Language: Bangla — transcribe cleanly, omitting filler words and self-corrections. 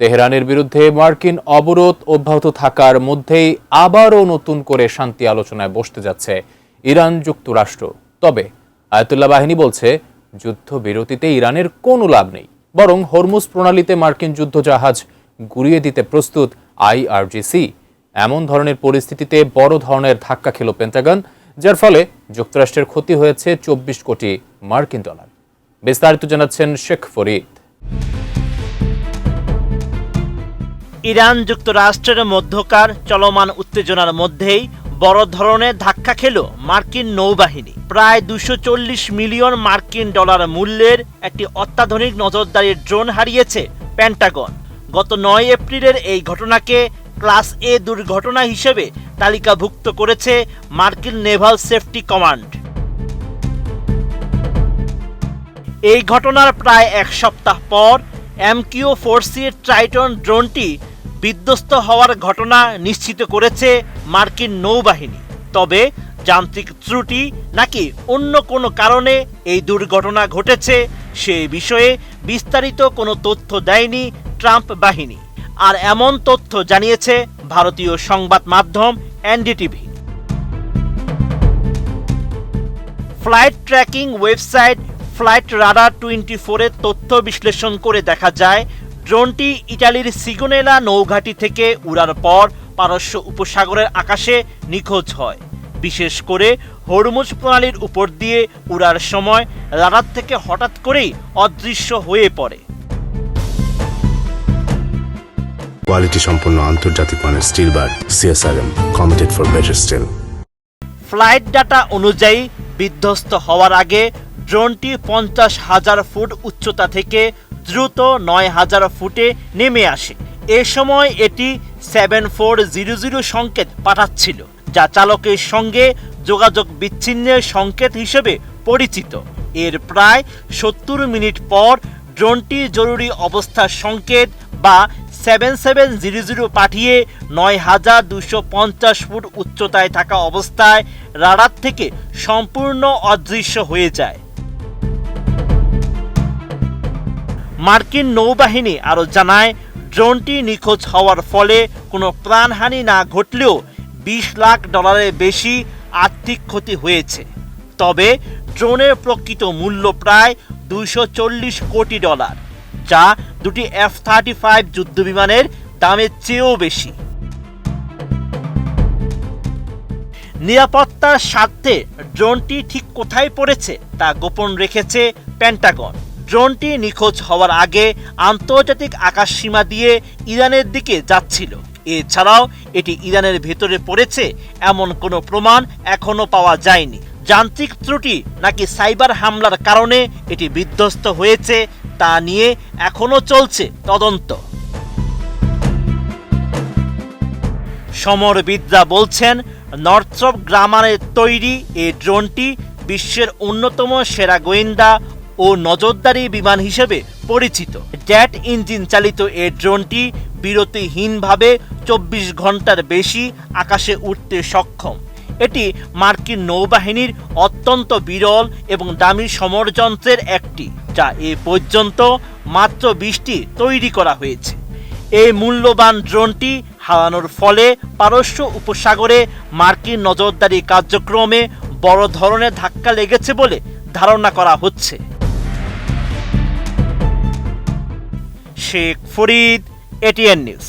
তেহরানের বিরুদ্ধে মার্কিন অবরোধ অব্যাহত থাকার মধ্যেই আবারও নতুন করে শান্তি আলোচনায় বসতে যাচ্ছে ইরান যুক্তরাষ্ট্র। তবে আয়াতুল্লাহ বাহিনী বলছে যুদ্ধবিরতিতে ইরানের কোনো লাভ নেই, বরং হরমুজ প্রণালীতে মার্কিন যুদ্ধজাহাজ গুড়িয়ে দিতে প্রস্তুত IRGC। এমন ধরনের পরিস্থিতিতে বড় ধরনের ধাক্কা খেল পেন্টাগন, যার ফলে যুক্তরাষ্ট্রের ক্ষতি হয়েছে 24 কোটি মার্কিন ডলার। বিস্তারিত জানাচ্ছেন শেখ ফরিদ। ইরান যুক্তরাষ্ট্রের মধ্যকার চলমান উত্তেজনার মধ্যেই বড় ধরনের ধাক্কা খেল মার্কিন নৌবাহিনী। প্রায় 240 মিলিয়ন মার্কিন ডলার মূল্যের একটি অত্যাধুনিক নজরদারি ড্রোন হারিয়েছে পেন্টাগন। গত 9 এপ্রিলের এই ঘটনাকে ক্লাস A দুর্ঘটনা হিসেবে তালিকাভুক্ত করেছে মার্কিন নেভাল সেফটি কমান্ড। এই ঘটনার প্রায় এক সপ্তাহ পর MQ-4C ট্রাইটন ড্রোনটি বিধ্বস্ত হওয়ার ঘটনা নিশ্চিত করেছে মার্কিন নৌবাহিনী। তবে যান্ত্রিক ত্রুটি নাকি অন্য কোনো কারণে এই দুর্ঘটনা ঘটেছে সে বিষয়ে বিস্তারিত কোনো তথ্য দেয়নি ট্রাম্প বাহিনী। আর এমন তথ্য জানিয়েছে ভারতীয় সংবাদ মাধ্যম NDTV। Flight tracking website flight radar 24 এর তথ্য বিশ্লেষণ করে দেখা যায় ড্রোনটি ইটালির সিগোনেলা নৌঘাঁটি থেকে উড়ার পর পারস্য উপসাগরের আকাশে নিখোঁজ হয়। বিশেষ করে হরমুজ প্রণালীর উপর দিয়ে উড়ার সময় রাডার থেকে হঠাৎ করেই অদৃশ্য হয়ে পড়ে। কোয়ালিটি সম্পন্ন আন্তর্জাতিক মানের still bar CSRM committed for better still. Flight data অনুযায়ী বিধ্বস্ত হওয়ার আগে ড্রোনটি 50,000 ফুট উচ্চতা থেকে দ্রুত 9,000 ফুটে নেমে আসে। এ সময় এটি 7400 সংকেত পাঠাচ্ছিল, যা চালকের সঙ্গে যোগাযোগ বিচ্ছিন্নের সংকেত হিসেবে পরিচিত। এর প্রায় 70 মিনিট পর ড্রোনটি জরুরি অবস্থার সংকেত বা 7700 পাঠিয়ে 9,250 ফুট উচ্চতায় থাকা অবস্থায় রাডার থেকে সম্পূর্ণ অদৃশ্য হয়ে যায়। মার্কিন নৌবাহিনী আরও জানায় ড্রোনটি নিখোঁজ হওয়ার ফলে কোনো প্রাণহানি না ঘটলেও $20 লাখ বেশি আর্থিক ক্ষতি হয়েছে। তবে ড্রোনের প্রকৃত মূল্য প্রায় $240 কোটি, যা দুটি F-35 যুদ্ধবিমানের দামের চেয়েও বেশি। নিরাপত্তার স্বার্থে ড্রোনটি ঠিক কোথায় পড়েছে তা গোপন রেখেছে পেন্টাগন। ড্রোনটি নিখোঁজ হওয়ার আগে আন্তর্জাতিক আকাশসীমা দিয়ে ইরানের দিকে যাচ্ছিল। এছাড়াও এটি ইরানের ভেতরে পড়েছে এমন কোনো প্রমাণ এখনো পাওয়া যায়নি। যান্ত্রিক ত্রুটি নাকি সাইবার হামলার কারণে এটি বিধ্বস্ত হয়েছে তা নিয়ে এখনো চলছে তদন্ত। সমরবিদরা বলছেন নর্থ্রপ গ্রামারের তৈরি এই ড্রোনটি বিশ্বের অন্যতম সেরা গোয়েন্দা ও নজরদারি বিমান হিসেবে পরিচিত। জেট ইঞ্জিন চালিত এই ড্রোনটি বিরতিহীনভাবে 24 ঘন্টার বেশি আকাশে উঠতে সক্ষম। এটি মার্কিন নৌবাহিনীর অত্যন্ত বিরল এবং দামি সমরযন্ত্রের একটি, যা এ পর্যন্ত মাত্র 20টি তৈরি করা হয়েছে। এই মূল্যবান ড্রোনটি হারানোর ফলে পারস্য উপসাগরে মার্কিন নজরদারি কার্যক্রমে বড় ধরনের ধাক্কা লেগেছে বলে ধারণা করা হচ্ছে। Sheikh Farid, ATN news.